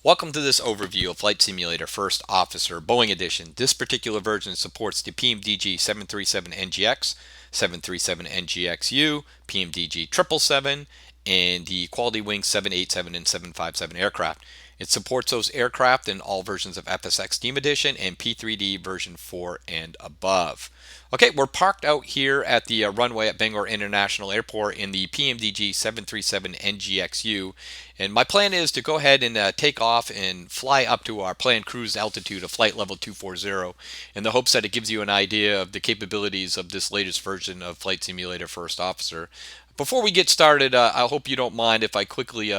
Welcome to this overview of Flight Simulator First Officer Boeing Edition. This particular version supports the PMDG 737 NGX, 737 NGXu, PMDG 777, and the Quality Wing 787 and 757 aircraft. It supports those aircraft in all versions of FSX Steam Edition and P3D version 4 and above. Okay, we're parked out here at the runway at Bangor International Airport in the PMDG 737 NGXu, and my plan is to go ahead and take off and fly up to our planned cruise altitude of flight level 240 in the hopes that it gives you an idea of the capabilities of this latest version of Flight Simulator First Officer. Before we get started, I hope you don't mind if I quickly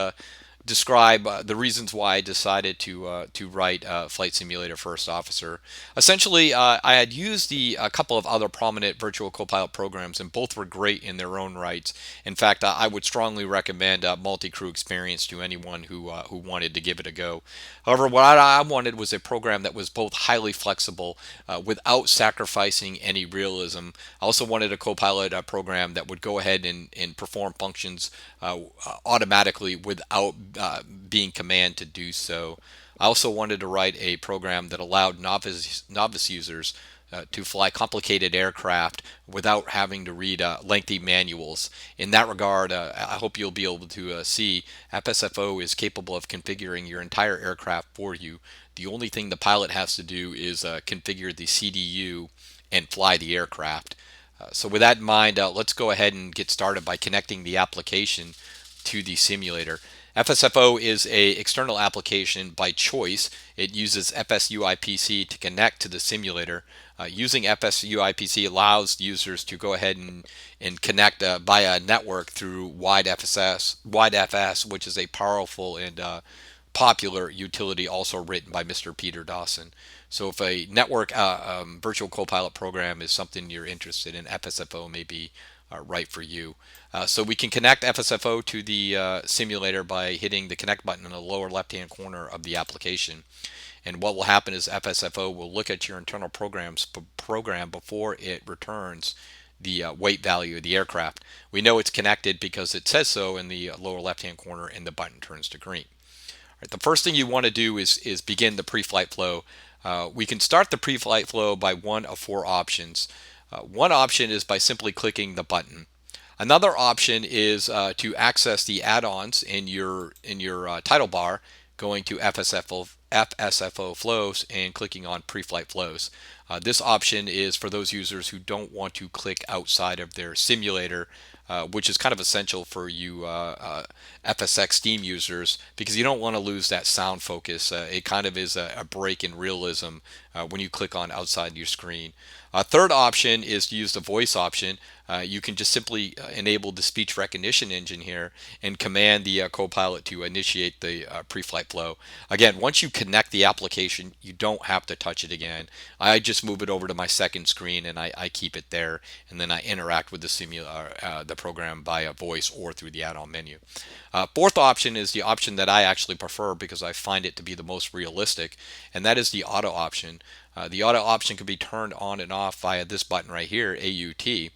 describe the reasons why I decided to write Flight Simulator First Officer. Essentially, I had used a couple of other prominent virtual Copilot programs, and both were great in their own rights. In fact, I would strongly recommend multi-crew experience to anyone who wanted to give it a go. However, what I wanted was a program that was both highly flexible without sacrificing any realism. I also wanted a Copilot program that would go ahead and perform functions automatically without being commanded to do so. I also wanted to write a program that allowed novice users to fly complicated aircraft without having to read lengthy manuals. In that regard, I hope you'll be able to see FSFO is capable of configuring your entire aircraft for you. The only thing the pilot has to do is configure the CDU and fly the aircraft. So with that in mind, let's go ahead and get started by connecting the application to the simulator. FSFO is a external application by choice. It uses FSUIPC to connect to the simulator. Using FSUIPC allows users to go ahead and connect via network through WideFS, which is a powerful and popular utility also written by Mr. Peter Dawson. So if a network virtual copilot program is something you're interested in, FSFO may be right for you. So we can connect FSFO to the simulator by hitting the connect button in the lower left hand corner of the application. And what will happen is FSFO will look at your internal program before it returns the weight value of the aircraft. We know it's connected because it says so in the lower left hand corner and the button turns to green. Right, the first thing you want to do is begin the pre-flight flow. We can start the pre-flight flow by one of four options. One option is by simply clicking the button. Another option is to access the add-ons in your title bar, going to FSFO flows and clicking on pre-flight flows. This option is for those users who don't want to click outside of their simulator, which is kind of essential for you FSX Steam users because you don't want to lose that sound focus. It kind of is a break in realism when you click on outside your screen. Third option is to use the voice option. You can just simply enable the speech recognition engine here and command the Copilot to initiate the pre-flight flow. Again, once you connect the application, you don't have to touch it again. I just move it over to my second screen and I keep it there, and then I interact with the program via voice or through the add-on menu. Fourth option is the option that I actually prefer because I find it to be the most realistic, and that is the auto option. The auto option can be turned on and off via this button right here, AUT.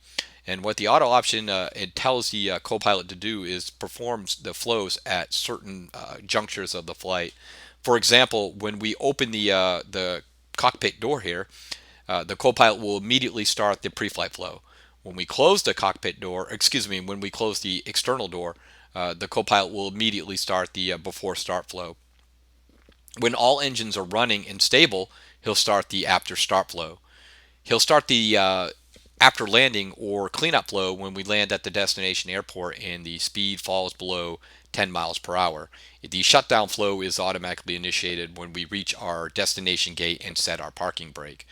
And what the auto option it tells the Copilot to do is performs the flows at certain junctures of the flight. For example, when we open the cockpit door here, the Copilot will immediately start the pre-flight flow. When we close the cockpit door, excuse me, when we close the external door, the Copilot will immediately start the before start flow. When all engines are running and stable, he'll start the after start flow. He'll start the after landing or cleanup flow when we land at the destination airport and the speed falls below 10 miles per hour. The shutdown flow is automatically initiated when we reach our destination gate and set our parking brake.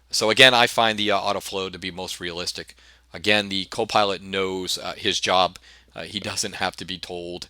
So again, I find the auto flow to be most realistic. Again, the Copilot knows his job. He doesn't have to be told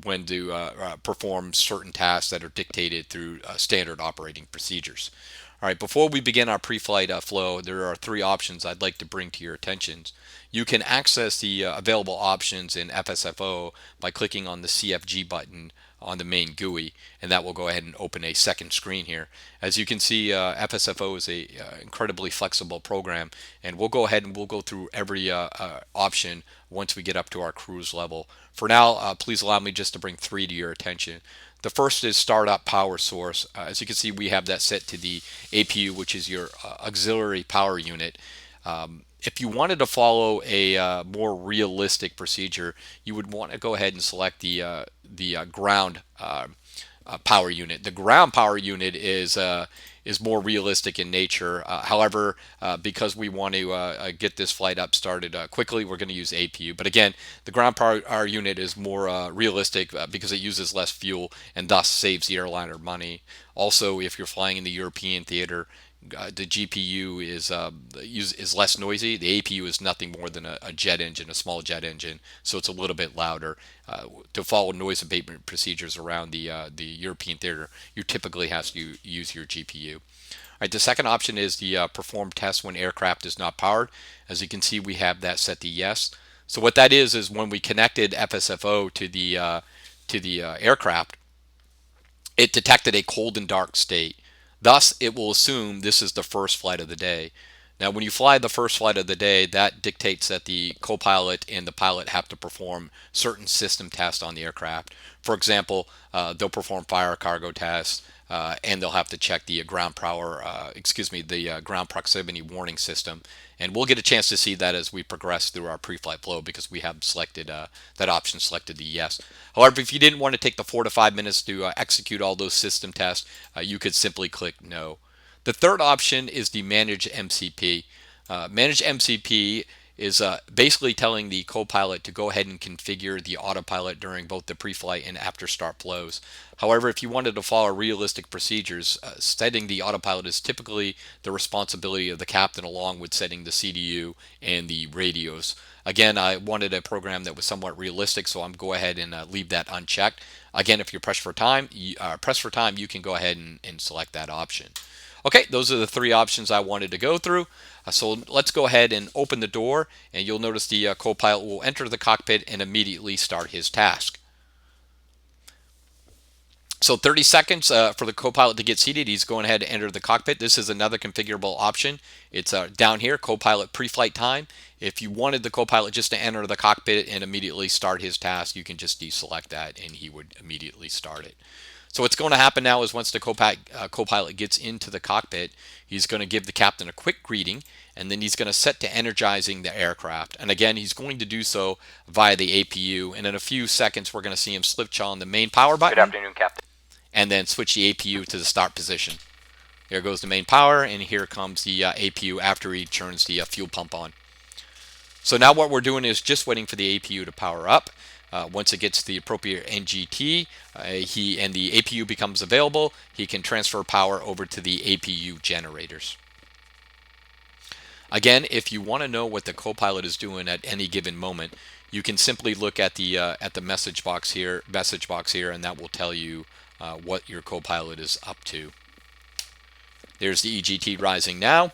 when to perform certain tasks that are dictated through standard operating procedures. All right, before we begin our pre-flight flow, there are three options I'd like to bring to your attention. You can access the available options in FSFO by clicking on the CFG button on the main GUI, and that will go ahead and open a second screen here. As you can see, FSFO is a incredibly flexible program, and we'll go ahead and we'll go through every option once we get up to our cruise level. For now, please allow me just to bring three to your attention. The first is startup power source. As you can see, we have that set to the APU, which is your auxiliary power unit. If you wanted to follow a more realistic procedure, you would want to go ahead and select the ground power unit. The ground power unit is more realistic in nature. However, because we want to get this flight up started quickly, we're going to use APU. But again, the ground power unit is more realistic because it uses less fuel and thus saves the airliner money. Also, if you're flying in the European theater, the GPU is less noisy. The APU is nothing more than a jet engine, a small jet engine, so it's a little bit louder. To follow noise abatement procedures around the European theater, you typically have to use your GPU. All right, the second option is the perform test when aircraft is not powered. As you can see, we have that set to yes. So what that is when we connected FSFO to the aircraft, it detected a cold and dark state. Thus, it will assume this is the first flight of the day. Now, when you fly the first flight of the day, that dictates that the co-pilot and the pilot have to perform certain system tests on the aircraft. For example, they'll perform fire cargo tests, and they'll have to check the ground ground proximity warning system. And we'll get a chance to see that as we progress through our pre-flight flow because we have selected that option selected the yes. However, if you didn't want to take the 4 to 5 minutes to execute all those system tests, you could simply click no. The third option is the Manage MCP. Manage MCP is basically telling the co-pilot to go ahead and configure the autopilot during both the pre-flight and after start flows. However, if you wanted to follow realistic procedures, setting the autopilot is typically the responsibility of the captain along with setting the CDU and the radios. Again, I wanted a program that was somewhat realistic, so I'm go ahead and leave that unchecked. Again, if you're pressed for time, you can go ahead and select that option. Okay, those are the three options I wanted to go through. So let's go ahead and open the door, and you'll notice the co-pilot will enter the cockpit and immediately start his task. So 30 seconds for the co-pilot to get seated. He's going ahead to enter the cockpit. This is another configurable option. It's down here, co-pilot pre-flight time. If you wanted the co-pilot just to enter the cockpit and immediately start his task, you can just deselect that and he would immediately start it. So what's going to happen now is once the co-pilot gets into the cockpit, he's going to give the captain a quick greeting, and then he's going to set to energizing the aircraft. And again, he's going to do so via the APU. And in a few seconds, we're going to see him switch on the main power button. Good afternoon, Captain. And then switch the APU to the start position. There goes the main power, and here comes the APU after he turns the fuel pump on. So now what we're doing is just waiting for the APU to power up. Once it gets the appropriate NGT, and the APU becomes available, he can transfer power over to the APU generators. Again, if you want to know what the co-pilot is doing at any given moment, you can simply look at the message box here, and that will tell you what your co-pilot is up to. There's the EGT rising now.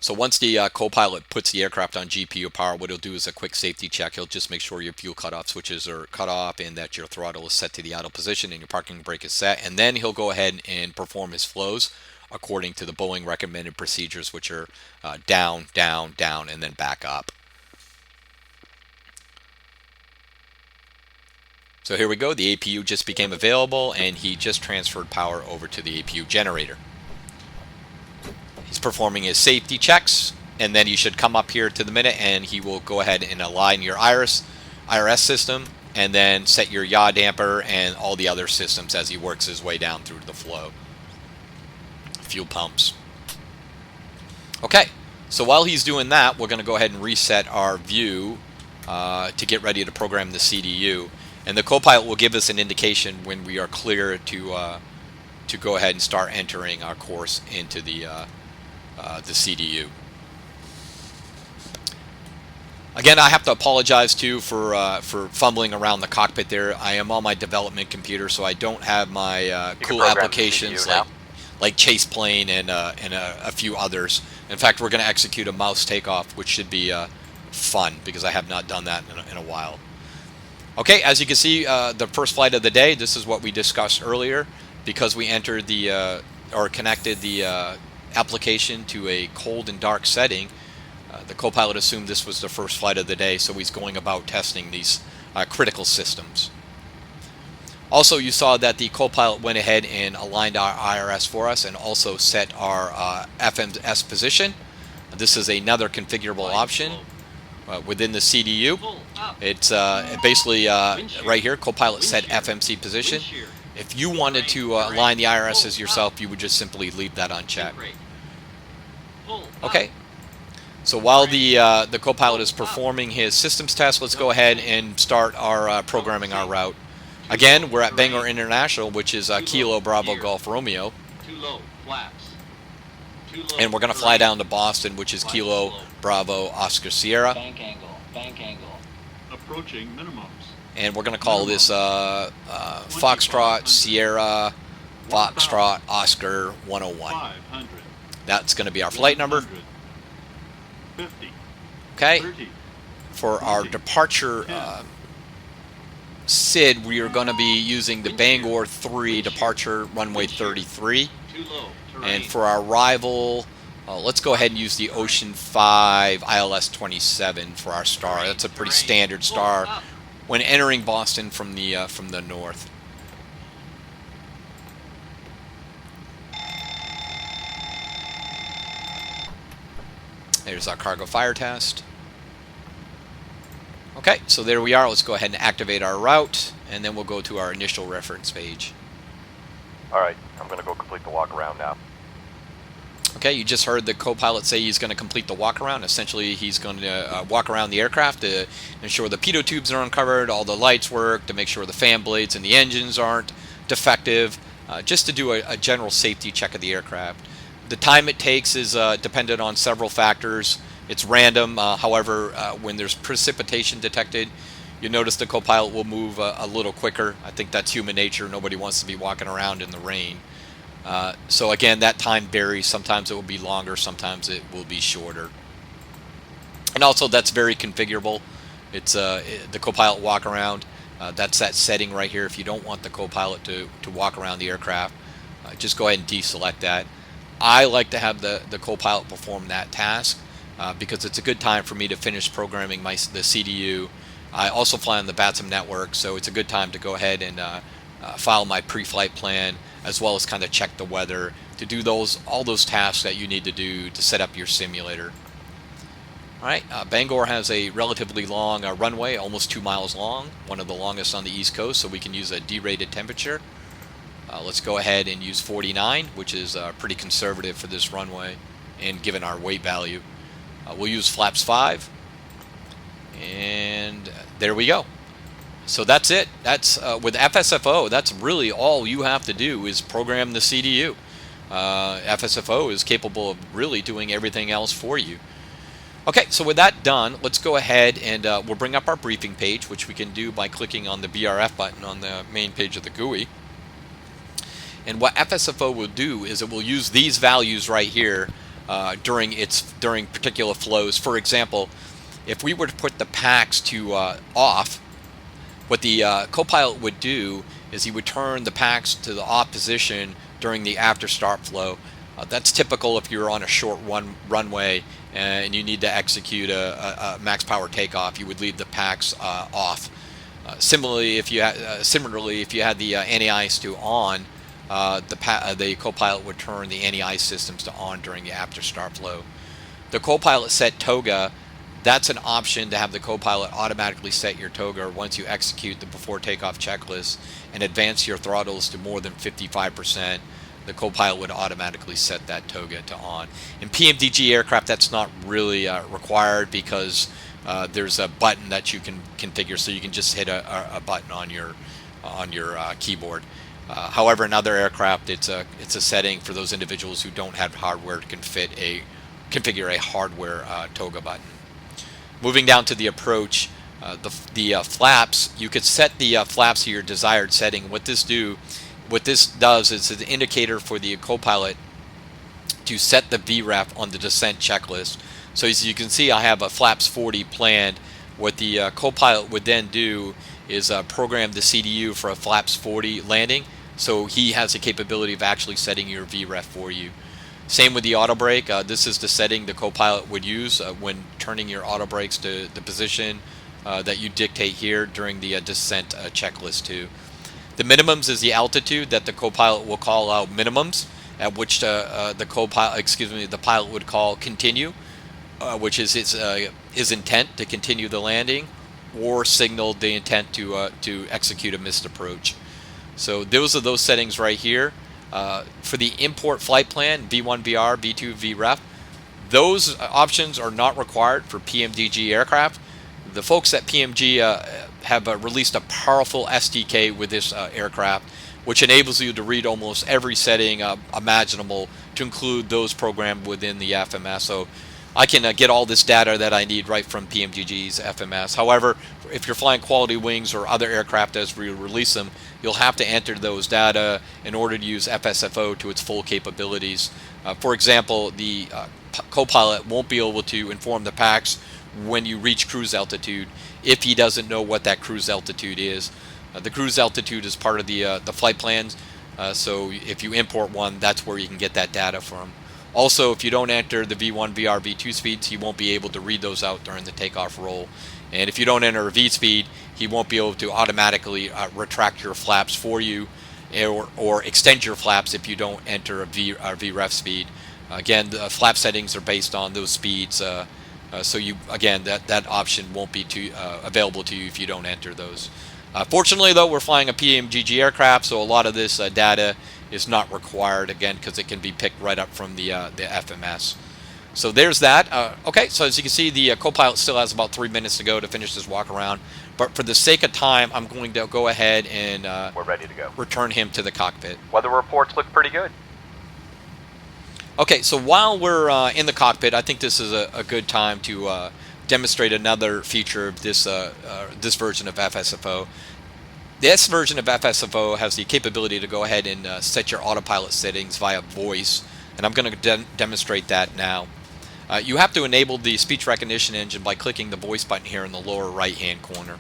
So once the co-pilot puts the aircraft on GPU power, what he'll do is a quick safety check. He'll just make sure your fuel cutoff switches are cut off and that your throttle is set to the idle position and your parking brake is set. And then he'll go ahead and perform his flows according to the Boeing recommended procedures, which are down, down, down, and then back up. So here we go. The APU just became available, and he just transferred power over to the APU generator. He's performing his safety checks, and then you should come up here to the minute, and he will go ahead and align your IRS system, and then set your yaw damper and all the other systems as he works his way down through the flow. Fuel pumps. Okay, so while he's doing that, we're going to go ahead and reset our view to get ready to program the CDU. And the co-pilot will give us an indication when we are clear to go ahead and start entering our course into the CDU. Again, I have to apologize too for fumbling around the cockpit there. I am on my development computer, so I don't have my cool applications like Chase Plane and a few others. In fact, we're going to execute a mouse takeoff, which should be fun because I have not done that in a while. Okay, as you can see, the first flight of the day, this is what we discussed earlier. Because we entered the, or connected the application to a cold and dark setting, The Copilot assumed this was the first flight of the day, so he's going about testing these critical systems. Also, you saw that the Copilot went ahead and aligned our IRS for us and also set our FMS position. This is another configurable option within the CDU. It's basically right here, Copilot Set Fmc Position. If you wanted to align the IRSs yourself, you would just simply leave that unchecked. Okay. So while the Copilot is performing his systems test, let's go ahead and start our programming our route. Again, we're at Bangor International, which is Kilo Bravo Golf Romeo. And we're going to fly down to Boston, which is Kilo Bravo Oscar Sierra. Bank angle. Approaching minimums. And we're going to call this Foxtrot Sierra Foxtrot Oscar 101. That's going to be our flight number. 50. Okay. For our departure SID, we are going to be using the Bangor 3 departure runway 33. And for our arrival, let's go ahead and use the Ocean 5 ILS 27 for our star. That's a pretty standard star when entering Boston from the north. There's our cargo fire test. Okay, so there we are. Let's go ahead and activate our route, and then we'll go to our initial reference page. All right, I'm going to go complete the walk around now. Okay, you just heard the Copilot say he's going to complete the walk around. Essentially, he's going to walk around the aircraft to ensure the pitot tubes are uncovered, all the lights work, to make sure the fan blades and the engines aren't defective, just to do a general safety check of the aircraft. The time it takes is dependent on several factors. It's random. However, when there's precipitation detected, you notice the Copilot will move a little quicker. I think that's human nature. Nobody wants to be walking around in the rain. So again, that time varies. Sometimes it will be longer, sometimes it will be shorter. And also, that's very configurable. It's the Copilot walk around. That's that setting right here. If you don't want the Copilot to walk around the aircraft, just go ahead and deselect that. I like to have the Copilot perform that task because it's a good time for me to finish programming the CDU. I also fly on the BATSM network, so it's a good time to go ahead and file my pre-flight plan, as well as kind of check the weather, to do all those tasks that you need to do to set up your simulator. Alright, Bangor has a relatively long runway, almost 2 miles long, one of the longest on the East Coast, so we can use a derated temperature. Let's go ahead and use 49, which is pretty conservative for this runway, and given our weight value. We'll use flaps 5, and there we go. So that's it. That's with FSFO, that's really all you have to do is program the CDU. FSFO is capable of really doing everything else for you. Okay, so with that done, let's go ahead and we'll bring up our briefing page, which we can do by clicking on the BRF button on the main page of the GUI. And what FSFO will do is it will use these values right here during particular flows. For example, if we were to put the packs to off, what the Copilot would do is he would turn the packs to the off position during the after start flow. That's typical if you're on a short runway and you need to execute a max power takeoff. You would leave the packs off. Similarly, if you had the anti-ice to on, the Copilot would turn the anti-ice systems to on during the after start flow. The Copilot Set Toga, that's an option to have the Copilot automatically set your toga once you execute the before takeoff checklist and advance your throttles to more than 55%. The Copilot would automatically set that toga to on. In PMDG aircraft, that's not really required because there's a button that you can configure, so you can just hit a button on your keyboard. However, in other aircraft, it's a setting for those individuals who don't have hardware to configure a hardware toga button. Moving down to the approach, the flaps, you could set the flaps to your desired setting. What this does is an indicator for the Copilot to set the VREF on the descent checklist. So as you can see, I have a flaps 40 planned. What the Copilot would then do is program the CDU for a flaps 40 landing. So he has the capability of actually setting your VREF for you. Same with the auto brake. This is the setting the Copilot would use when turning your auto brakes to the position that you dictate here during the descent checklist too. The minimums is the altitude that the Copilot will call out minimums, at which the pilot would call continue, which is his intent to continue the landing, or signal the intent to execute a missed approach. So those are those settings right here. For the import flight plan, V1 VR, V2 VREF, those options are not required for PMDG aircraft. The folks at PMG have released a powerful SDK with this aircraft, which enables you to read almost every setting imaginable to include those programmed within the FMS. So I can get all this data that I need right from PMDG's FMS. However, if you're flying quality wings or other aircraft as we release them, you'll have to enter those data in order to use FSFO to its full capabilities. For example, the Copilot won't be able to inform the PAX when you reach cruise altitude if he doesn't know what that cruise altitude is. The cruise altitude is part of the flight plans, so if you import one, that's where you can get that data from. Also, if you don't enter the V1, VR, V2 speeds, he won't be able to read those out during the takeoff roll. And if you don't enter a V speed, he won't be able to automatically retract your flaps for you or extend your flaps if you don't enter a VREF speed. Again, the flap settings are based on those speeds, so that option won't be available to you if you don't enter those. Fortunately, though, we're flying a PMDG aircraft, so a lot of this data is not required, again, because it can be picked right up from the FMS. So there's that. Okay, so as you can see, the Copilot still has about 3 minutes to go to finish this walk around. But for the sake of time, I'm going to go ahead and we're ready to go. Return him to the cockpit. Weather reports look pretty good. Okay, so while we're in the cockpit, I think this is a good time to demonstrate another feature of this version of FSFO. This version of FSFO has the capability to go ahead and set your autopilot settings via voice, and I'm going to demonstrate that now. You have to enable the speech recognition engine by clicking the voice button here in the lower right hand corner.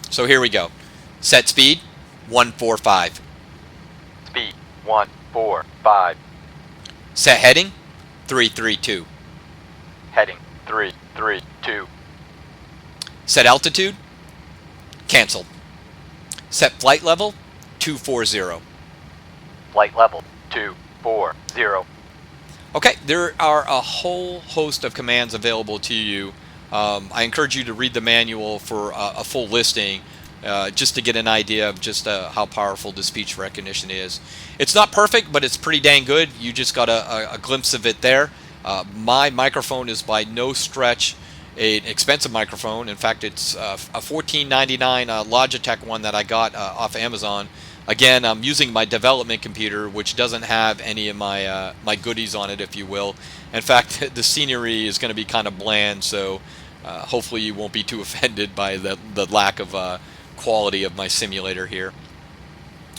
So here we go. Set speed 145. Speed 145. Set heading 332. Heading 332. Set altitude cancel. Set flight level 240. Flight level 240. Okay, there are a whole host of commands available to you. I encourage you to read the manual for a full listing, just to get an idea of just how powerful the speech recognition is. It's not perfect, but it's pretty dang good. You just got a glimpse of it there. My microphone is by no stretch an expensive microphone. In fact, it's a $14.99 Logitech one that I got off Amazon. Again, I'm using my development computer, which doesn't have any of my my goodies on it, if you will. In fact, the scenery is going to be kind of bland, so hopefully you won't be too offended by the lack of quality of my simulator here.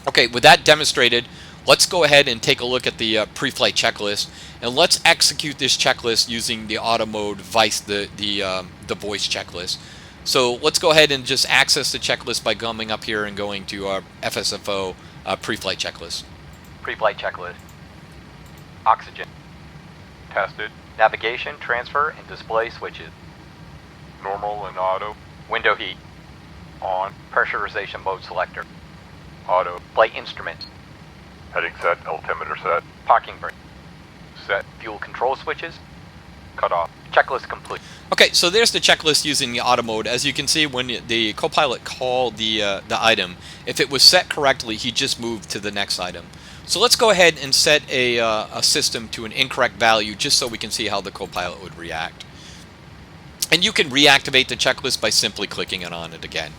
Okay, with that demonstrated, let's go ahead and take a look at the pre-flight checklist, and let's execute this checklist using the auto mode vice the voice checklist. So let's go ahead and just access the checklist by coming up here and going to our FSFO pre-flight checklist. Pre-flight checklist. Oxygen. Tested. Navigation, transfer, and display switches. Normal and auto. Window heat. On. Pressurization mode selector. Auto. Flight instruments. Heading set. Altimeter set. Parking brake. Set. Fuel control switches. Cut off. Checklist complete. Okay, so there's the checklist using the auto mode. As you can see, when the Copilot called the item, if it was set correctly, he just moved to the next item. So let's go ahead and set a system to an incorrect value just so we can see how the Copilot would react. And you can reactivate the checklist by simply clicking on it again.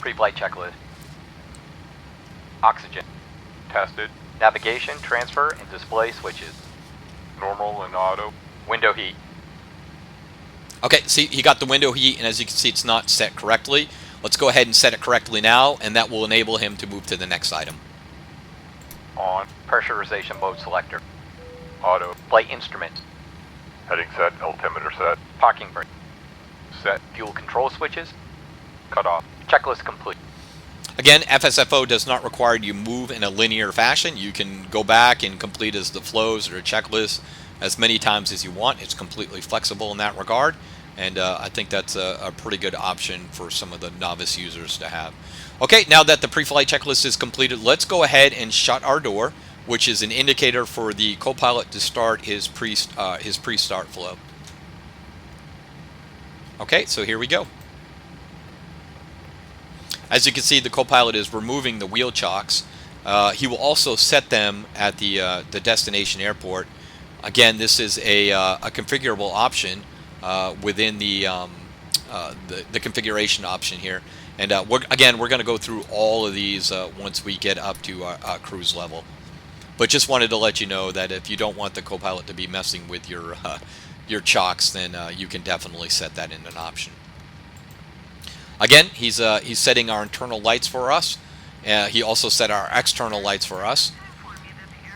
Pre-flight checklist. Oxygen. Tested. Navigation, transfer, and display switches. Normal and auto. Window heat. Okay, see, he got the window heat, and as you can see, it's not set correctly. Let's go ahead and set it correctly now, and that will enable him to move to the next item. On. Pressurization mode selector. Auto. Flight instruments. Heading set. Altimeter set. Parking brake. Set. Fuel control switches. Cut off. Checklist complete. Again, FSFO does not require you move in a linear fashion. You can go back and complete as the flows or a checklist as many times as you want. It's completely flexible in that regard, and I think that's a pretty good option for some of the novice users to have. Okay, now that the pre-flight checklist is completed, let's go ahead and shut our door, which is an indicator for the Copilot to start his pre-start flow. Okay, so here we go. As you can see, the Copilot is removing the wheel chocks. He will also set them at the destination airport. Again, this is a configurable option within the configuration option here. And we're going to go through all of these once we get up to cruise level. But just wanted to let you know that if you don't want the Copilot to be messing with your chocks, then you can definitely set that in an option. Again, he's setting our internal lights for us. He also set our external lights for us.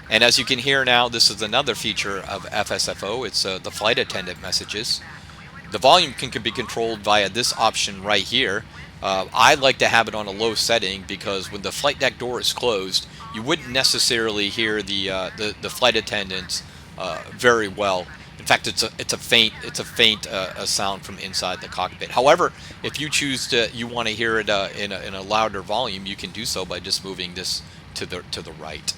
And as you can hear now, this is another feature of FSFO. It's the flight attendant messages. The volume can be controlled via this option right here. I like to have it on a low setting because when the flight deck door is closed, you wouldn't necessarily hear the flight attendants very well. In fact, it's a faint sound from inside the cockpit. However, if you choose you want to hear it in a louder volume, you can do so by just moving this to the right.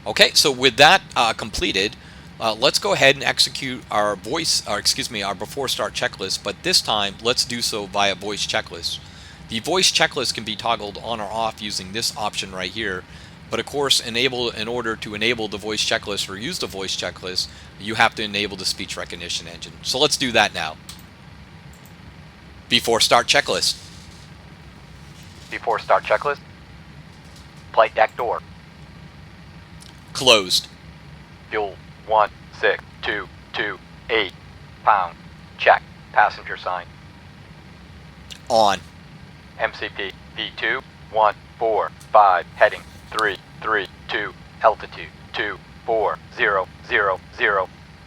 Okay, so with that completed, let's go ahead and execute our before start checklist. But this time, let's do so via voice checklist. The voice checklist can be toggled on or off using this option right here. But of course, in order to enable the voice checklist or use the voice checklist, you have to enable the speech recognition engine. So let's do that now. Before start checklist. Before start checklist. Flight deck door. Closed. Fuel 1628 pound. Check. Passenger sign. On. MCP V2145 heading 332 altitude 2400.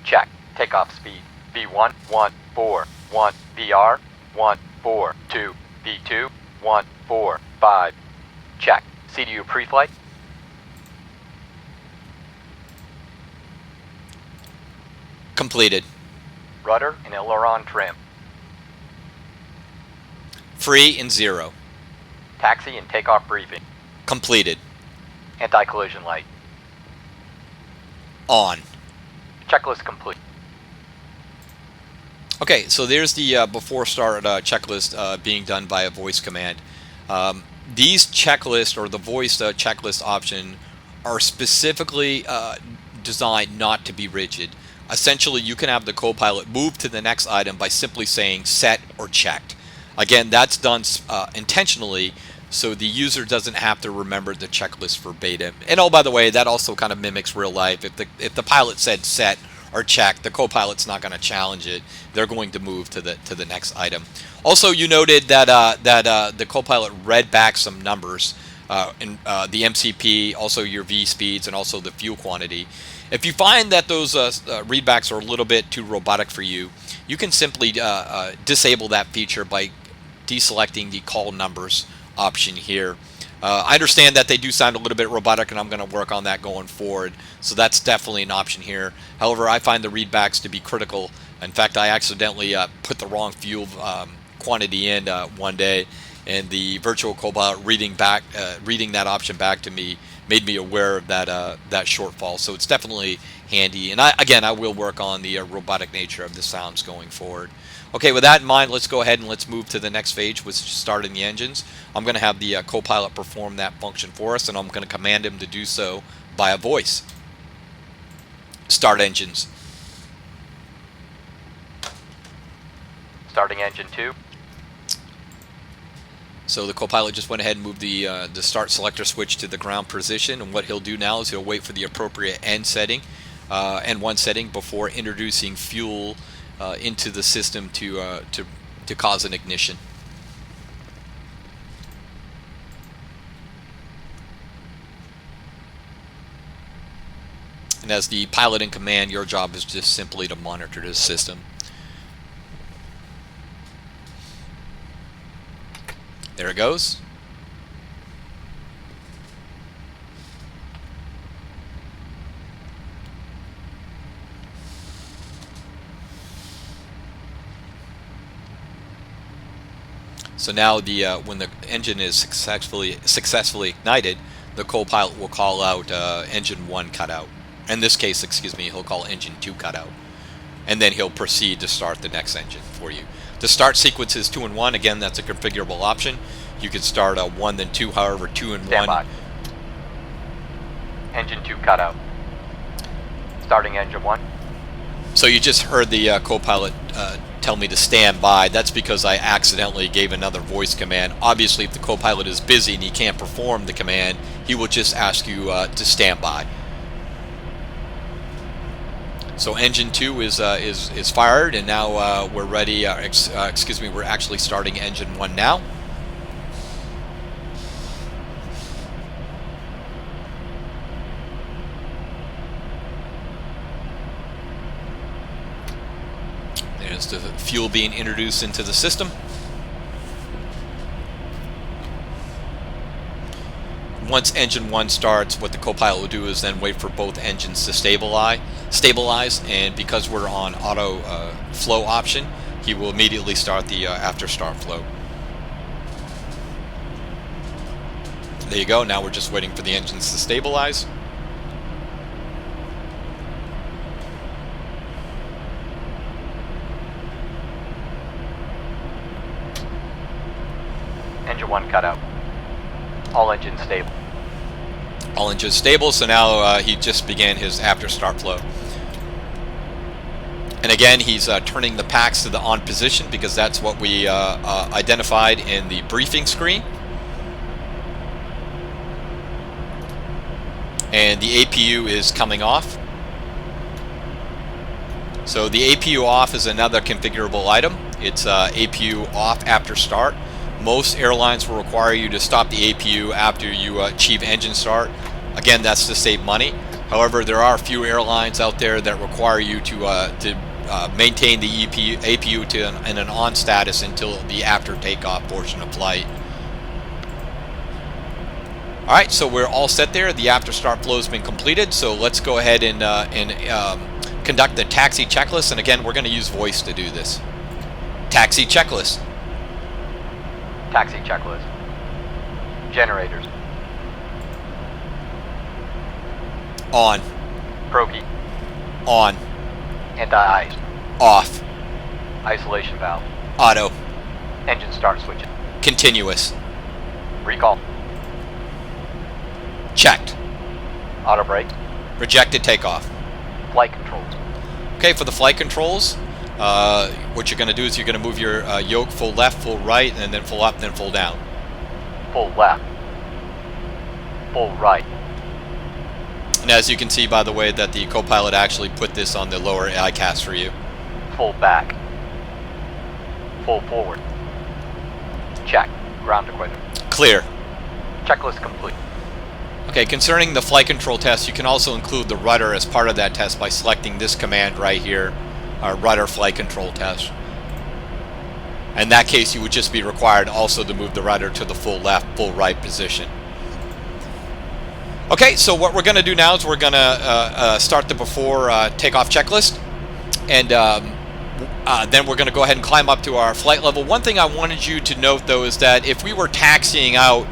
Check. Takeoff speed V1141 VR 142 V2 145. Check. CDU pre-flight. Completed. Rudder and aileron trim. Free and 0. Taxi and takeoff briefing. Completed. Anti-collision light. On. Checklist complete. Okay, so there's the before start checklist being done by a voice command. These checklists or the voice checklist option are specifically designed not to be rigid. Essentially, you can have the Copilot move to the next item by simply saying set or checked. Again, that's done intentionally so the user doesn't have to remember the checklist verbatim. And oh, by the way, that also kind of mimics real life. If the pilot said set or checked, the Copilot's not going to challenge it. They're going to move to the next item. Also, you noted that the Copilot read back some numbers in the MCP, also your V speeds, and also the fuel quantity. If you find that those readbacks are a little bit too robotic for you, you can simply disable that feature by deselecting the call numbers option here. I understand that they do sound a little bit robotic, and I'm going to work on that going forward, so that's definitely an option here. However, I find the readbacks to be critical. In fact, I accidentally put the wrong fuel quantity in one day, and the virtual Copilot reading that option back to me made me aware of that shortfall. So it's definitely handy. And I will work on the robotic nature of the sounds going forward. Okay, with that in mind, let's go ahead and let's move to the next phase, which is starting the engines. I'm going to have the Copilot perform that function for us, and I'm going to command him to do so by a voice. Start engines. Starting engine 2. So the Copilot just went ahead and moved the start selector switch to the ground position, and what he'll do now is he'll wait for the appropriate N1 setting before introducing fuel into the system to cause an ignition. And as the pilot in command, your job is just simply to monitor the system. There it goes. So now when the engine is successfully ignited, the Copilot will call out engine 1 cutout. In this case, excuse me, he'll call engine 2 cutout. And then he'll proceed to start the next engine for you. The start sequence is 2 and 1. Again, that's a configurable option. You can start 1 then 2, however 2 and 1. Standby. Engine 2 cutout. Starting engine 1. So you just heard the Copilot tell me to stand by. That's because I accidentally gave another voice command. Obviously, if the Copilot is busy and he can't perform the command, he will just ask you to stand by. So engine 2 is fired, and now we're ready. Excuse me, we're actually starting engine 1 now. There's the fuel being introduced into the system. Once engine 1 starts, what the Copilot will do is then wait for both engines to stabilize, and because we're on auto flow option, he will immediately start the after start flow. There you go. Now we're just waiting for the engines to stabilize. Engine 1 cutout. All engines stable. All engines stable, so now he just began his after start flow. And again, he's turning the packs to the on position because that's what we identified in the briefing screen. And the APU is coming off. So the APU off is another configurable item. It's APU off after start. Most airlines will require you to stop the APU after you achieve engine start. Again, that's to save money. However, there are a few airlines out there that require you to maintain the APU in an on status until the after takeoff portion of flight. Alright, so we're all set there. The after start flow has been completed. So let's go ahead and conduct the taxi checklist. And again, we're going to use voice to do this. Taxi checklist. Taxi checklist. Generators. On. Progi. On. Anti-ice. Off. Isolation valve. Auto. Engine start switching. Continuous. Recall. Checked. Auto brake. Rejected takeoff. Flight controls. Okay, for the flight controls, what you're going to do is you're going to move your yoke full left, full right, and then full up, then full down. Full left. Full right. And as you can see, by the way, that the Copilot actually put this on the lower ICAS for you. Full back. Full forward. Check. Ground equipment. Clear. Checklist complete. Okay, concerning the flight control test, you can also include the rudder as part of that test by selecting this command right here, our rudder flight control test. In that case, you would just be required also to move the rudder to the full left, full right position. Okay, so what we're going to do now is we're going to start the before takeoff checklist, and then we're going to go ahead and climb up to our flight level. One thing I wanted you to note, though, is that if we were taxiing out,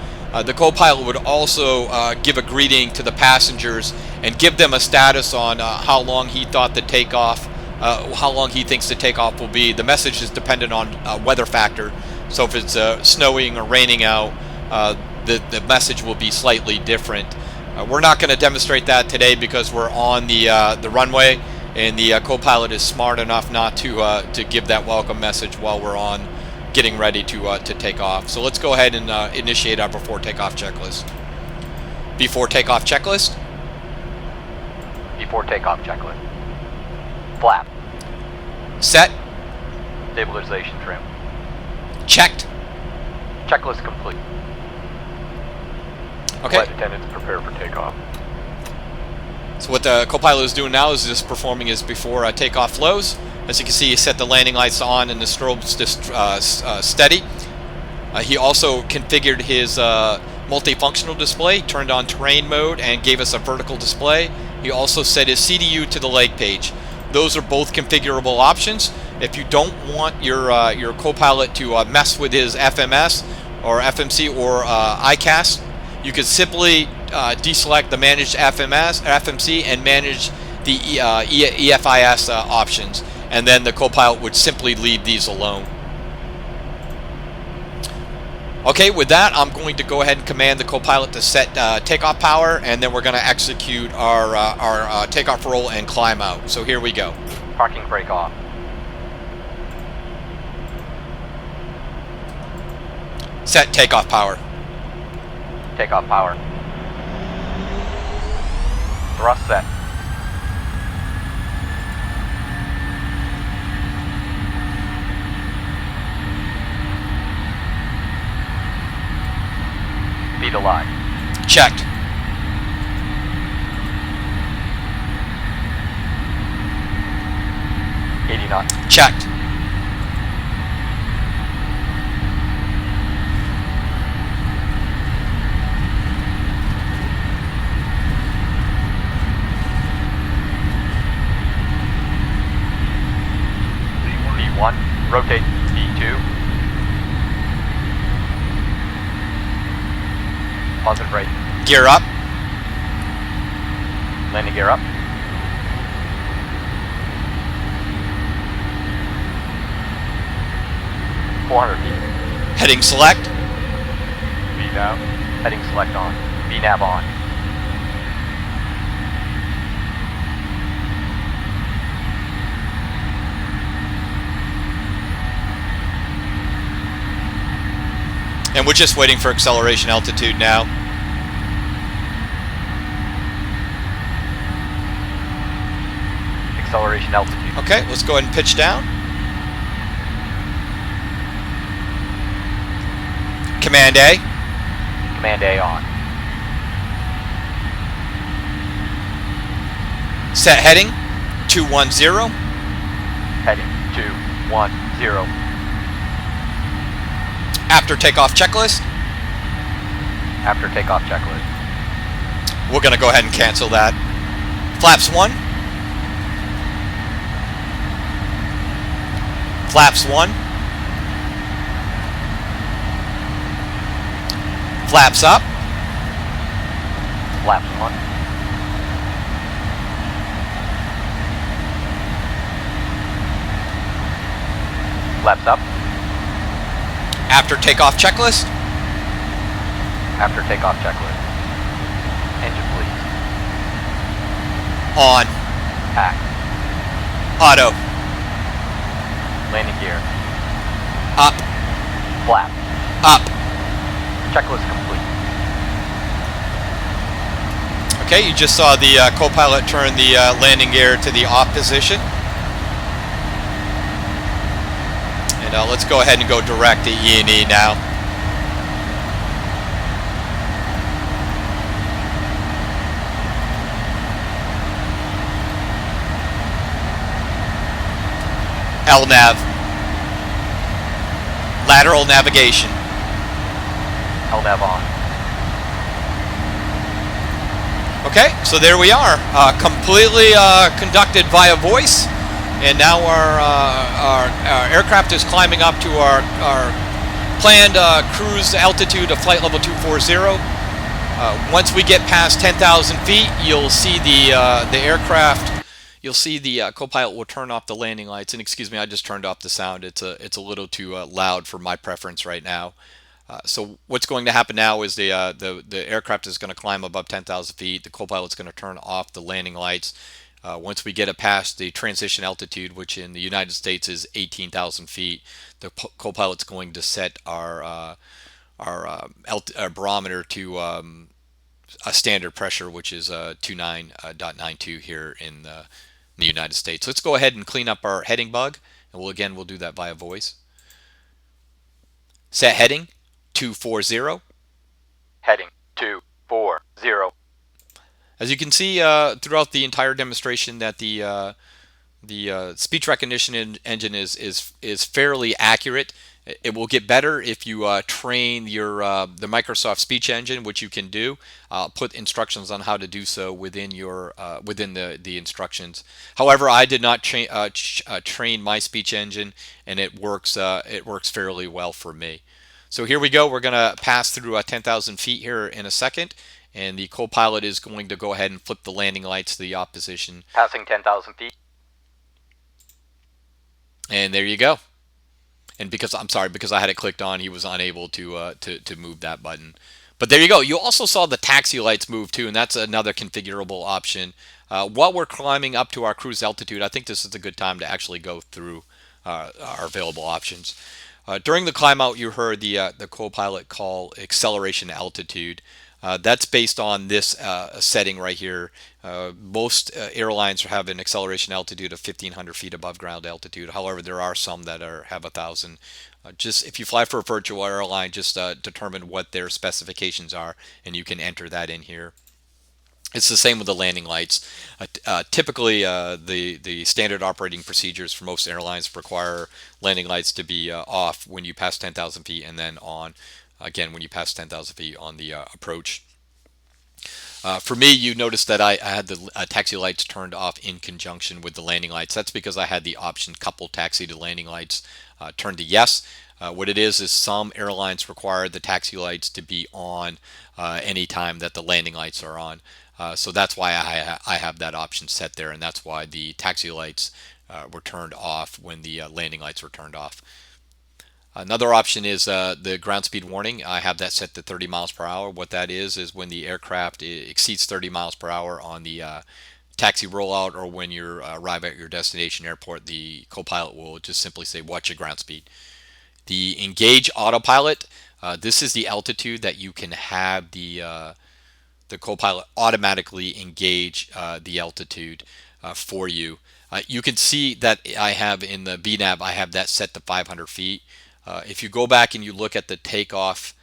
the Copilot would also give a greeting to the passengers and give them a status on how long he thought the takeoff, how long he thinks the takeoff will be. The message is dependent on weather factor, so if it's snowing or raining out, the message will be slightly different. We're not going to demonstrate that today because we're on the runway, and the Copilot is smart enough not to give that welcome message while we're on getting ready to take off. So let's go ahead and initiate our before takeoff checklist. Before takeoff checklist. Before takeoff checklist. Flap. Set. Stabilization trim. Checked. Checklist complete. Okay. Flight attendants prepare for takeoff. So what the Copilot is doing now is just performing his before takeoff flows. As you can see, he set the landing lights on and the strobes just steady. He also configured his multifunctional display, turned on terrain mode, and gave us a vertical display. He also set his CDU to the leg page. Those are both configurable options. If you don't want your Copilot to mess with his FMS or FMC or ICAS, you could simply deselect the Manage FMC, and manage the EFIS options, and then the Copilot would simply leave these alone. Okay, with that, I'm going to go ahead and command the Copilot to set takeoff power, and then we're going to execute our takeoff roll and climb out. So here we go. Parking brake off. Set takeoff power. Takeoff power. Thrust set. Speed alive. Checked. $80 knots. Checked. B1, rotate. B2. Positive rate. Gear up. Landing gear up. $400 feet. Heading select. V-nav. Heading select on. V-nav on. And we're just waiting for acceleration altitude now. Acceleration altitude. Okay, let's go ahead and pitch down. Command A. Command A on. Set heading 210. Heading 210. After takeoff checklist. After takeoff checklist. We're going to go ahead and cancel that. Flaps 1. Flaps 1. Flaps up. Flaps 1. Flaps up. After takeoff checklist. After takeoff checklist. Engine please. On. Pack. Auto. Landing gear. Up. Flap. Up. Checklist complete. Okay, you just saw the Copilot turn the landing gear to the off position. And let's go ahead and go direct to E&E now. LNAV. Lateral navigation. LNAV on. Okay, so there we are, completely conducted via voice, and now our aircraft is climbing up to our planned cruise altitude of flight level 240. Once we get past 10,000 feet, you'll see the aircraft. You'll see the Copilot will turn off the landing lights. And excuse me, I just turned off the sound. It's a little too loud for my preference right now. So what's going to happen now is the aircraft is going to climb above 10,000 feet. The Copilot's going to turn off the landing lights. Once we get it past the transition altitude, which in the United States is 18,000 feet, the Copilot's going to set our barometer to a standard pressure, which is 29.92 here in the United States. So let's go ahead and clean up our heading bug, and we'll do that via voice. Set heading 240. Heading 240. As you can see throughout the entire demonstration, that the speech recognition engine is fairly accurate It will get better if you train your the Microsoft speech engine, which you can do. Put instructions on how to do so within your within the instructions. However, I did not train my speech engine, and it works fairly well for me. So here we go. We're going to pass through 10,000 feet here in a second, and the Copilot is going to go ahead and flip the landing lights to the off position. Passing 10,000 feet. And there you go. And because I had it clicked on, he was unable to move that button. But there you go. You also saw the taxi lights move too, and that's another configurable option. While we're climbing up to our cruise altitude, I think this is a good time to actually go through our available options. During the climb out, you heard the Copilot call acceleration altitude. That's based on this setting right here. Most airlines have an acceleration altitude of 1,500 feet above ground altitude. However, there are some that have 1,000. Just if you fly for a virtual airline, just determine what their specifications are, and you can enter that in here. It's the same with the landing lights. Typically, the standard operating procedures for most airlines require landing lights to be off when you pass 10,000 feet, and then on again when you pass 10,000 feet on the approach. For me, you noticed that I had the taxi lights turned off in conjunction with the landing lights. That's because I had the option couple taxi to landing lights turned to yes. What it is some airlines require the taxi lights to be on anytime that the landing lights are on. So that's why I have that option set there, and that's why the taxi lights were turned off when the landing lights were turned off. Another option is the ground speed warning. I have that set to 30 miles per hour. What that is when the aircraft exceeds 30 miles per hour on the taxi rollout, or when you arrive at your destination airport, the Copilot will just simply say, watch your ground speed. The engage autopilot, this is the altitude that you can have the Copilot automatically engage the altitude for you. You can see that I have in the VNAV, I have that set to 500 feet. If you go back and you look at the takeoff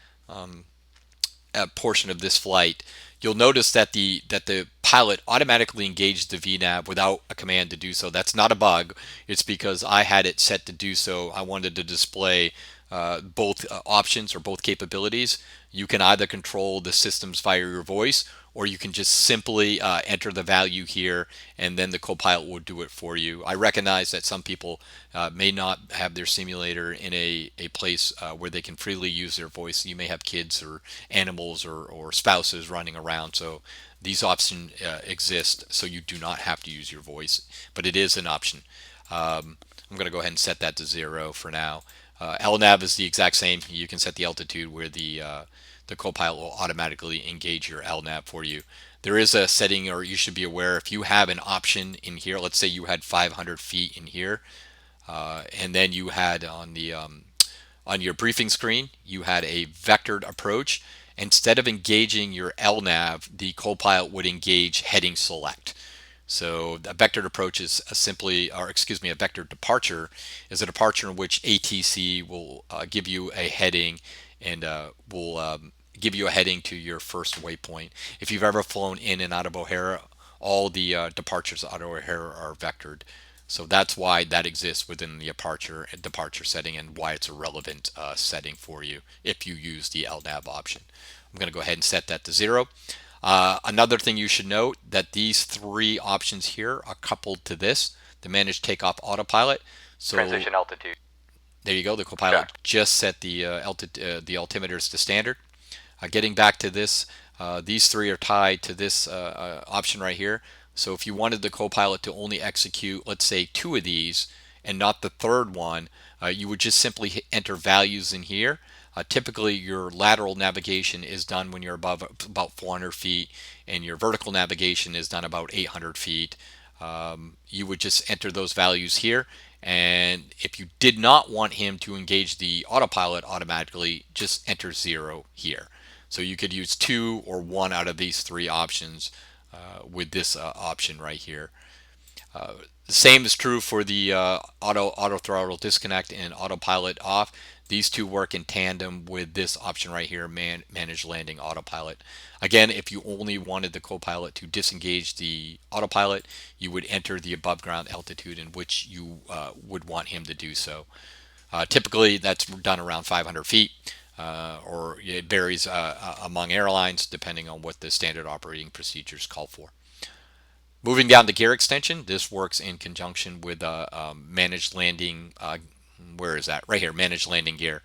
portion of this flight, you'll notice that the pilot automatically engaged the VNAV without a command to do so. That's not a bug. It's because I had it set to do so. I wanted to display both options or both capabilities. You can either control the systems via your voice, or you can just simply enter the value here, and then the Copilot will do it for you. I recognize that some people may not have their simulator in a place where they can freely use their voice. You may have kids or animals or spouses running around, so these options exist, so you do not have to use your voice, but it is an option. I'm going to go ahead and set that to 0 for now. LNAV is the exact same. You can set the altitude where the Copilot will automatically engage your LNAV for you. There is a setting, or you should be aware, if you have an option in here, let's say you had 500 feet in here, and then you had on your briefing screen, you had a vectored approach. Instead of engaging your LNAV, the Copilot would engage heading select. So a vectored approach is a vectored departure is a departure in which ATC will give you a heading and will give you a heading to your first waypoint. If you've ever flown in and out of O'Hare, all the departures out of O'Hare are vectored. So that's why that exists within the departure setting, and why it's a relevant setting for you if you use the LNAV option. I'm going to go ahead and set that to 0. Another thing you should note, that these 3 options here are coupled to this, the manage takeoff autopilot. So Transition altitude. there you go. The Copilot just set the altimeters to standard. Getting back to this, these 3 are tied to this option right here. So if you wanted the Copilot to only execute, let's say, 2 of these and not the third one, you would just simply enter values in here. Typically, your lateral navigation is done when you're above about 400 feet, and your vertical navigation is done about 800 feet. You would just enter those values here, and if you did not want him to engage the autopilot automatically, just enter 0 here. So you could use 2 or 1 out of these 3 options with this option right here. The same is true for the auto throttle disconnect and autopilot off. These 2 work in tandem with this option right here, manage landing autopilot. Again, if you only wanted the Copilot to disengage the autopilot, you would enter the above ground altitude in which you would want him to do so. Typically, that's done around 500 feet, or it varies among airlines depending on what the standard operating procedures call for. Moving down to gear extension, this works in conjunction with managed landing. Where is that? Right here, managed landing gear.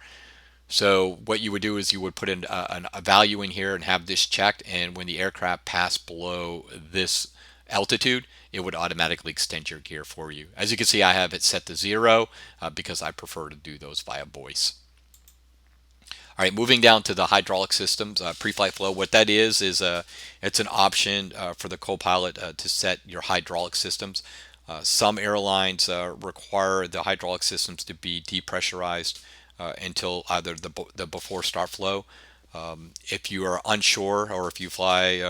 So what you would do is you would put in a value in here and have this checked, and when the aircraft passed below this altitude, it would automatically extend your gear for you. As you can see, I have it set to 0 because I prefer to do those via voice. All right, moving down to the hydraulic systems, pre-flight flow. What that is it's an option for the Copilot to set your hydraulic systems. Some airlines require the hydraulic systems to be depressurized until either the before start flow. If you are unsure, or if you fly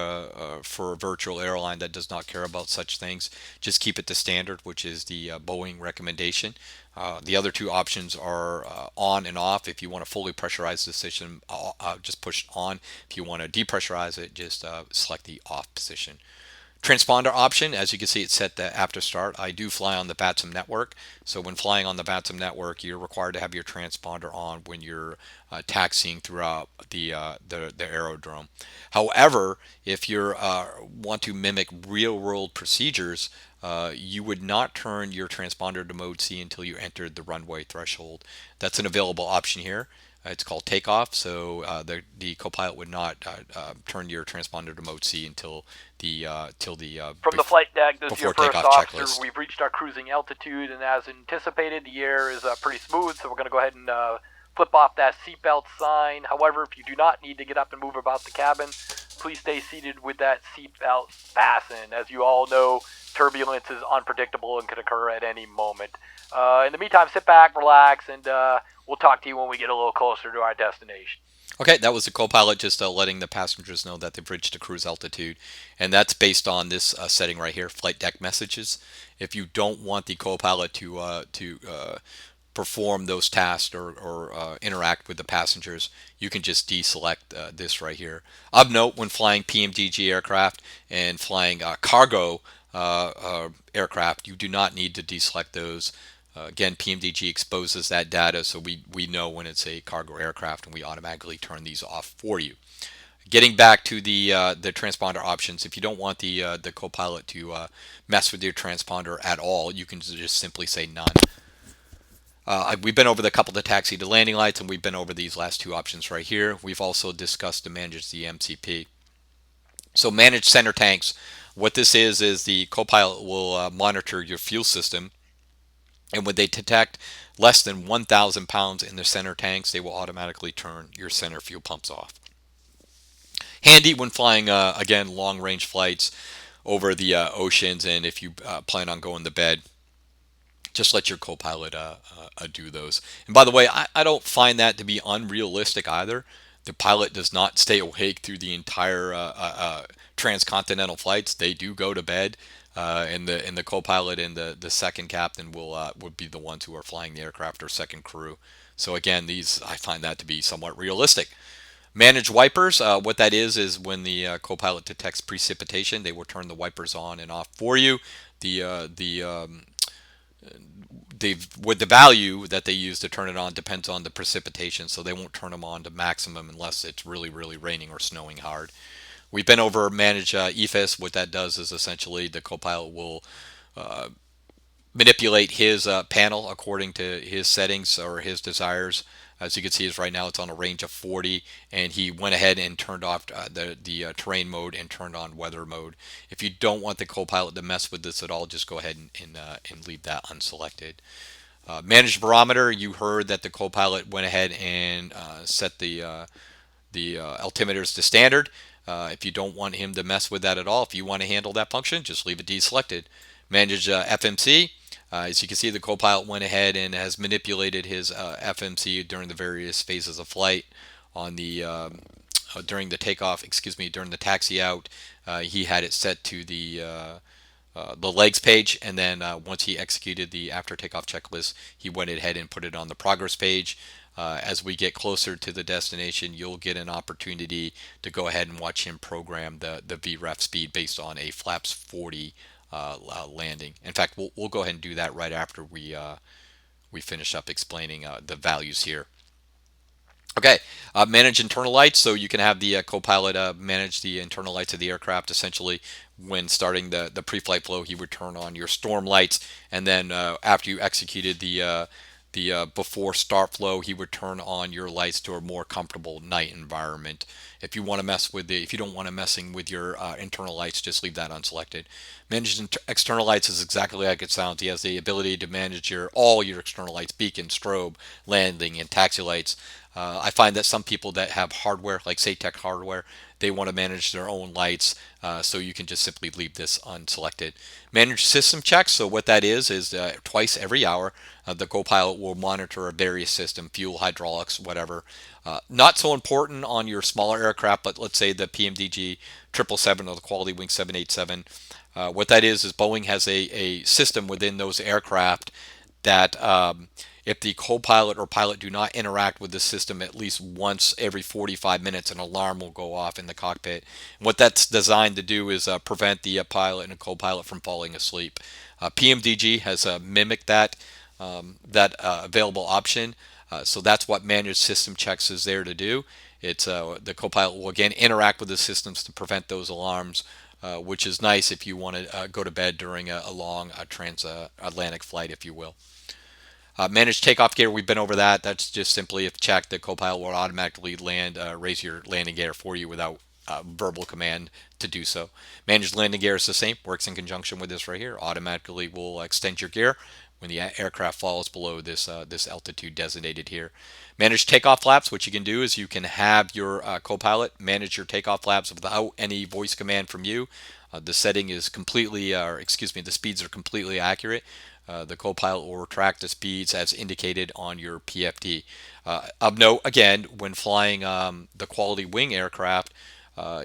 for a virtual airline that does not care about such things, just keep it to standard, which is the Boeing recommendation. The other two options are on and off. If you want to fully pressurize the system, just push on. If you want to depressurize it, just select the off position. Transponder option, as you can see, it's set to after start. I do fly on the VATSIM network, so when flying on the VATSIM network, you're required to have your transponder on when you're taxiing throughout the aerodrome. However, if you want to mimic real-world procedures, you would not turn your transponder to mode C until you entered the runway threshold. That's an available option here. It's called Takeoff, so the Copilot would not turn your transponder to mode C until From the flight deck, this is your before first takeoff officer. checklist. We've reached our cruising altitude, and as anticipated, the air is pretty smooth, so we're going to go ahead and flip off that seatbelt sign. However, if you do not need to get up and move about the cabin, please stay seated with that seatbelt fastened. As you all know, turbulence is unpredictable and could occur at any moment. In the meantime, sit back, relax, and we'll talk to you when we get a little closer to our destination. Okay, that was the Copilot just letting the passengers know that they've reached a cruise altitude, and that's based on this setting right here, flight deck messages. If you don't want the Copilot to perform those tasks or interact with the passengers, you can just deselect this right here. Of note, when flying PMDG aircraft and flying cargo aircraft, you do not need to deselect those. Again, PMDG exposes that data, so we know when it's a cargo aircraft, and we automatically turn these off for you. Getting back to the transponder options, if you don't want the Copilot to mess with your transponder at all, you can just simply say none. We've been over the couple of the taxi to landing lights, and we've been over these last two options right here. We've also discussed to manage the MCP. So manage center tanks. What this is the Copilot will monitor your fuel system, and when they detect less than 1,000 pounds in the center tanks, they will automatically turn your center fuel pumps off. Handy when flying, again, long-range flights over the oceans, and if you plan on going to bed, just let your Copilot do those. And by the way, I don't find that to be unrealistic either. The pilot does not stay awake through the entire transcontinental flights. They do go to bed. And the Copilot and the second captain would be the ones who are flying the aircraft, or second crew. So again, I find that to be somewhat realistic. Manage wipers. What that is when the Copilot detects precipitation, they will turn the wipers on and off for you. With the value that they use to turn it on depends on the precipitation, so they won't turn them on to maximum unless it's really, really raining or snowing hard. We've been over manage EFIS. What that does is essentially the Copilot will manipulate his panel according to his settings or his desires. As you can see, right now it's on a range of 40, and he went ahead and turned off the terrain mode and turned on weather mode. If you don't want the Copilot to mess with this at all, just go ahead and leave that unselected. Manage barometer. You heard that the Copilot went ahead and set the altimeters to standard. If you don't want him to mess with that at all, if you want to handle that function, just leave it deselected. Manage FMC. As you can see, the Copilot went ahead and has manipulated his FMC during the various phases of flight. On the during the takeoff, during the taxi out, he had it set to the legs page, and then once he executed the after takeoff checklist, he went ahead and put it on the progress page. As we get closer to the destination, you'll get an opportunity to go ahead and watch him program the VREF speed based on a flaps 40 landing. In fact, we'll go ahead and do that right after we we finish up explaining the values here. Okay, manage internal lights. So you can have the Copilot manage the internal lights of the aircraft. Essentially, when starting the pre-flight flow, he would turn on your storm lights, and then after you executed the before start flow, he would turn on your lights to a more comfortable night environment. If you want to mess with if you don't want to messing with your internal lights, just leave that unselected. Manage external lights is exactly like it sounds. He has the ability to manage all your external lights, beacon, strobe, landing, and taxi lights. I find that some people that have hardware, like SATEC hardware, they want to manage their own lights, so you can just simply leave this unselected. Manage system checks. So what that is twice every hour, the Copilot will monitor a various system, fuel, hydraulics, whatever. Not so important on your smaller aircraft, but let's say the PMDG 777 or the Quality Wing 787. What that is Boeing has a system within those aircraft that if the co-pilot or pilot do not interact with the system at least once every 45 minutes, an alarm will go off in the cockpit. And what that's designed to do is prevent the pilot and co-pilot from falling asleep. PMDG has mimicked that available option. So that's what managed system checks is there to do. It's the co-pilot will again interact with the systems to prevent those alarms, which is nice if you want to go to bed during a long transatlantic flight, if you will. Manage takeoff gear, we've been over that. That's just simply if checked, the Copilot will automatically raise your landing gear for you without verbal command to do so. Managed landing gear is the same, works in conjunction with this right here. Automatically will extend your gear when the aircraft falls below this altitude designated here. Manage takeoff flaps. What you can do is you can have your Copilot manage your takeoff flaps without any voice command from you. The setting is completely, the speeds are completely accurate. The Copilot will retract the speeds as indicated on your PFD. Of note, again, when flying the Quality Wing aircraft,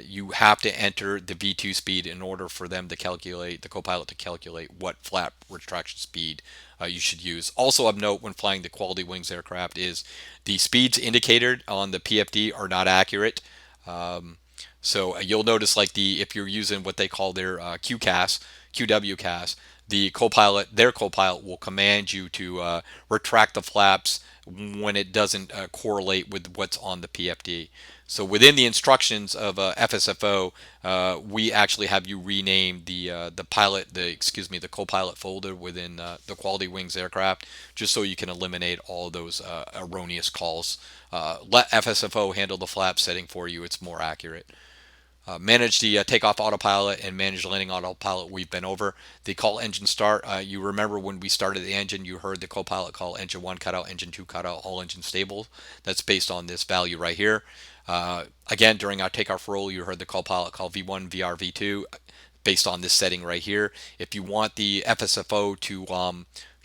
you have to enter the V2 speed in order for them to calculate, the Copilot to calculate what flap retraction speed you should use. Also of note when flying the Quality Wings aircraft is the speeds indicated on the PFD are not accurate. So you'll notice if you're using what they call their QW757, their Copilot will command you to retract the flaps when it doesn't correlate with what's on the PFD. So within the instructions of FSFO, we actually have you rename the Copilot folder within the Quality Wings aircraft, just so you can eliminate all those erroneous calls. Let FSFO handle the flap setting for you; it's more accurate. Manage the takeoff autopilot and manage landing autopilot we've been over. The call engine start, you remember when we started the engine, you heard the Copilot call engine 1 cutout, engine 2 cutout, all engine stable. That's based on this value right here. Again, during our takeoff roll, you heard the Copilot call V1, VR, V2 based on this setting right here. If you want the FSFO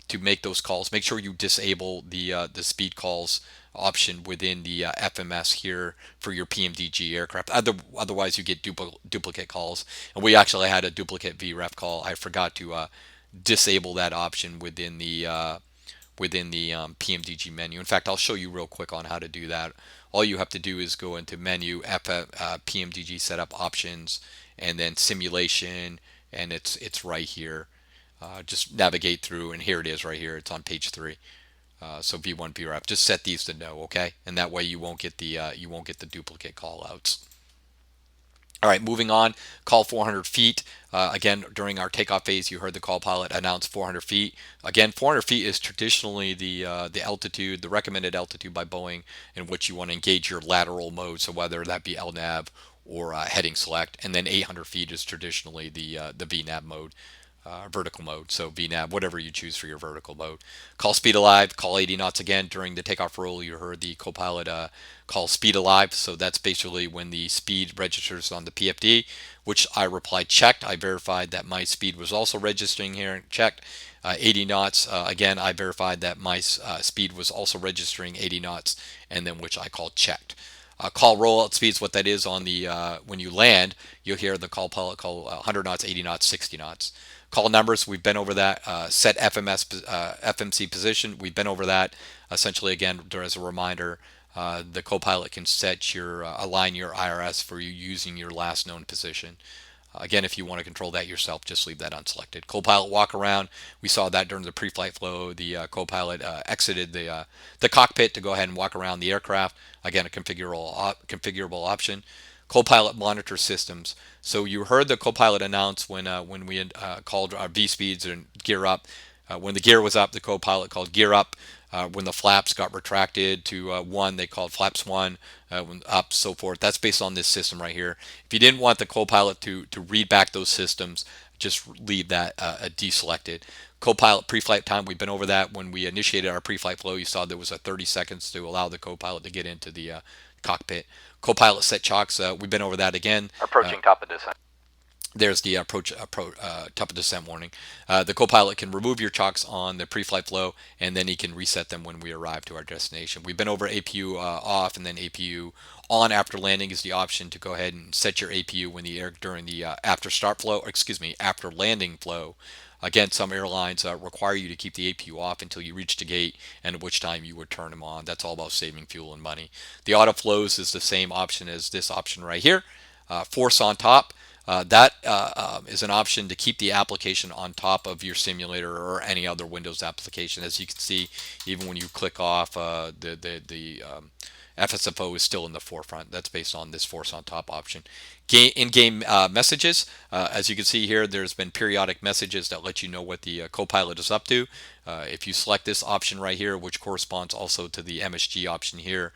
to make those calls, make sure you disable the speed calls option within the FMS here for your PMDG aircraft. Otherwise, you get duplicate calls. And we actually had a duplicate VREF call. I forgot to disable that option within the PMDG menu. In fact, I'll show you real quick on how to do that. All you have to do is go into menu, PMDG setup options, and then simulation, and it's right here. Just navigate through, and here it is right here. It's on page 3. So V1, VREF. Just set these to no, okay? And that way you won't get the duplicate call outs. All right, moving on. Call 400 feet. Again, during our takeoff phase, you heard the Copilot announce 400 feet. Again, 400 feet is traditionally the altitude, the recommended altitude by Boeing in which you want to engage your lateral mode. So whether that be LNAV or heading select, and then 800 feet is traditionally the VNAV mode. Vertical mode, so VNAV, whatever you choose for your vertical mode. Call speed alive, call 80 knots again. During the takeoff roll, you heard the Copilot call speed alive, so that's basically when the speed registers on the PFD, which I replied checked. I verified that my speed was also registering here and checked. 80 knots, again, I verified that my speed was also registering 80 knots, and then which I called checked. Call rollout speeds, what that is on the when you land, you'll hear the Copilot call 100 knots, 80 knots, 60 knots. Call numbers, we've been over that. Set FMC position, we've been over that. Essentially, again, as a reminder, the Copilot can set align your IRS for you using your last known position. Again, if you want to control that yourself, just leave that unselected. Copilot walk around. We saw that during the pre-flight flow. The Copilot exited the cockpit to go ahead and walk around the aircraft. Again, a configurable option. Copilot monitor systems. So you heard the Copilot announce when we had called our V speeds and gear up. When the gear was up, the Copilot called gear up. When the flaps got retracted to 1, they called flaps 1, when up, so forth. That's based on this system right here. If you didn't want the Copilot to read back those systems, just leave that deselected. Copilot pre-flight time, we've been over that. When we initiated our pre-flight flow, you saw there was a 30 seconds to allow the Copilot to get into the cockpit. Copilot set chocks, we've been over that again. Approaching top of descent. There's the top of descent warning. The Copilot can remove your chocks on the pre-flight flow, and then he can reset them when we arrive to our destination. We've been over APU off, and then APU on after landing is the option to go ahead and set your APU when the air during the after landing flow. Again, some airlines require you to keep the APU off until you reach the gate, and at which time you would turn them on. That's all about saving fuel and money. The auto flows is the same option as this option right here. Force on top. That is an option to keep the application on top of your simulator or any other Windows application. As you can see, even when you click off, the FSFO is still in the forefront. That's based on this force on top option. In-game messages, as you can see here, there's been periodic messages that let you know what the Copilot is up to. If you select this option right here, which corresponds also to the MSG option here,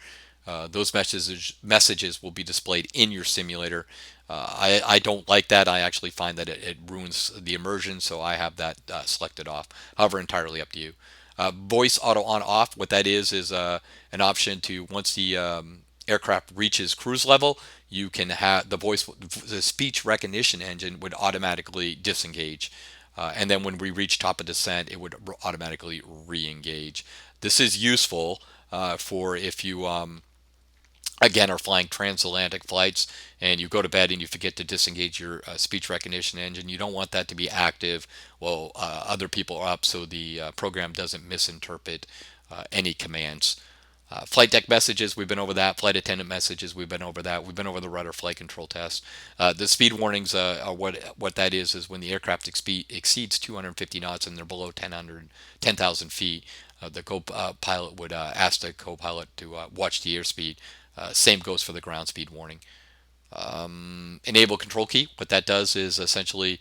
those messages will be displayed in your simulator. I don't like that. I actually find that it ruins the immersion, so I have that selected off. However, entirely up to you. Voice auto on off, what that is an option to, once the aircraft reaches cruise level, you can have the speech recognition engine would automatically disengage. And then when we reach top of descent, it would automatically re-engage. This is useful for if you again are flying transatlantic flights and you go to bed and you forget to disengage your speech recognition engine. You don't want that to be active while other people are up, so the program doesn't misinterpret any commands. Flight deck messages, we've been over that. Flight attendant messages, we've been over that. We've been over the rudder flight control test. The speed warnings are what that is when the aircraft exceeds 250 knots and they're below 10,000 feet. The co-pilot would ask the co-pilot to watch the airspeed. Same goes for the ground speed warning. Enable control key. What that does is essentially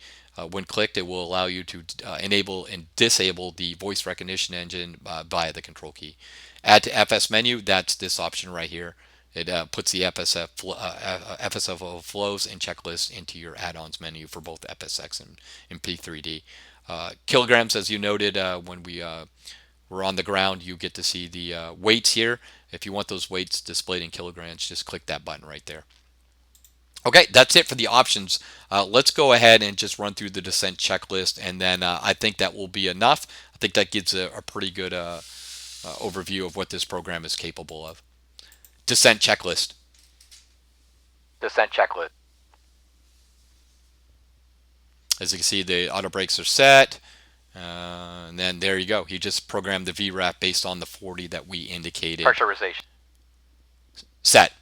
when clicked, it will allow you to enable and disable the voice recognition engine via the control key. Add to FS menu, that's this option right here. It puts the FSFO flows and checklists into your add-ons menu for both FSX and P3D. Kilograms, as you noted, when we were on the ground, you get to see the weights here. If you want those weights displayed in kilograms, just click that button right there. Okay, that's it for the options. Let's go ahead and just run through the descent checklist, and then I think that will be enough. I think that gives a pretty good overview of what this program is capable of. Descent checklist. Descent checklist. As you can see, the auto brakes are set. And then there you go. He just programmed the VRAP based on the 40 that we indicated. Pressurization. Set.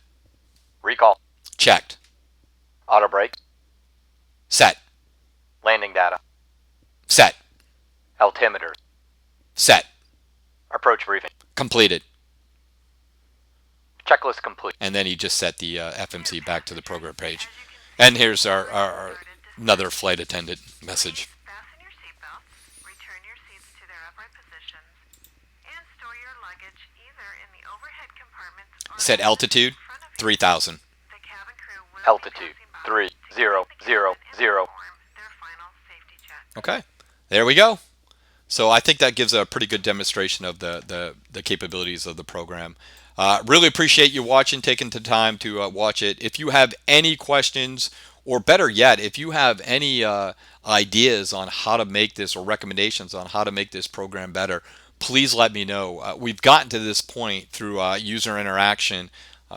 Recall. Checked. Auto brake. Set. Landing data. Set. Altimeter. Set. Approach briefing. Completed. Checklist complete. And then he just set the FMC back to the program page. And here's our another flight attendant message. Fasten your seatbelts, return your seats to their upright positions, and store your luggage either in the overhead compartments or Set altitude 3,000. the cabin crew will Altitude be passing by 3000. their final safety check. Okay, there we go. So I think that gives a pretty good demonstration of the capabilities of the program. Really appreciate you watching, taking the time to watch it. If you have any questions, or better yet, if you have any ideas on how to make this or recommendations on how to make this program better, please let me know. We've gotten to this point through user interaction.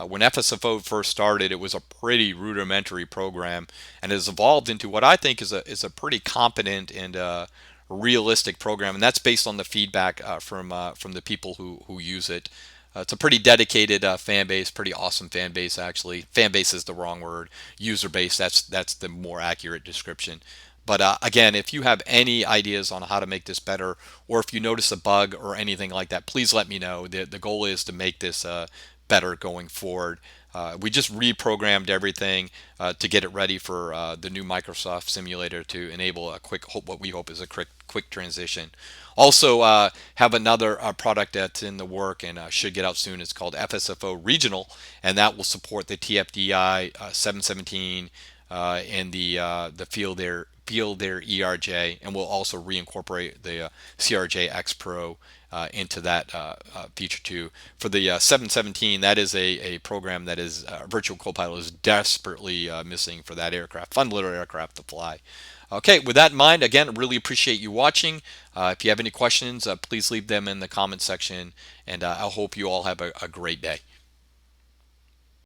When FSFO first started, it was a pretty rudimentary program and has evolved into what I think is a pretty competent and realistic program, and that's based on the feedback from the people who use it. It's a pretty dedicated fan base, pretty awesome fan base actually. Fan base is the wrong word. User base, that's the more accurate description. But again, if you have any ideas on how to make this better, or if you notice a bug or anything like that, please let me know. The goal is to make this better going forward. We just reprogrammed everything to get it ready for the new Microsoft simulator to enable a quick, what we hope is a quick transition. Also, have another product that's in the work and should get out soon. It's called FSFO Regional, and that will support the TFDI 717 and the Field Air ERJ, and we'll also reincorporate the CRJ X Pro into that feature too. For the 717, that is a program that is Virtual Copilot is desperately missing for that aircraft. Fun little aircraft to fly. Okay, with that in mind, again, really appreciate you watching. If you have any questions, please leave them in the comment section, and I hope you all have a great day.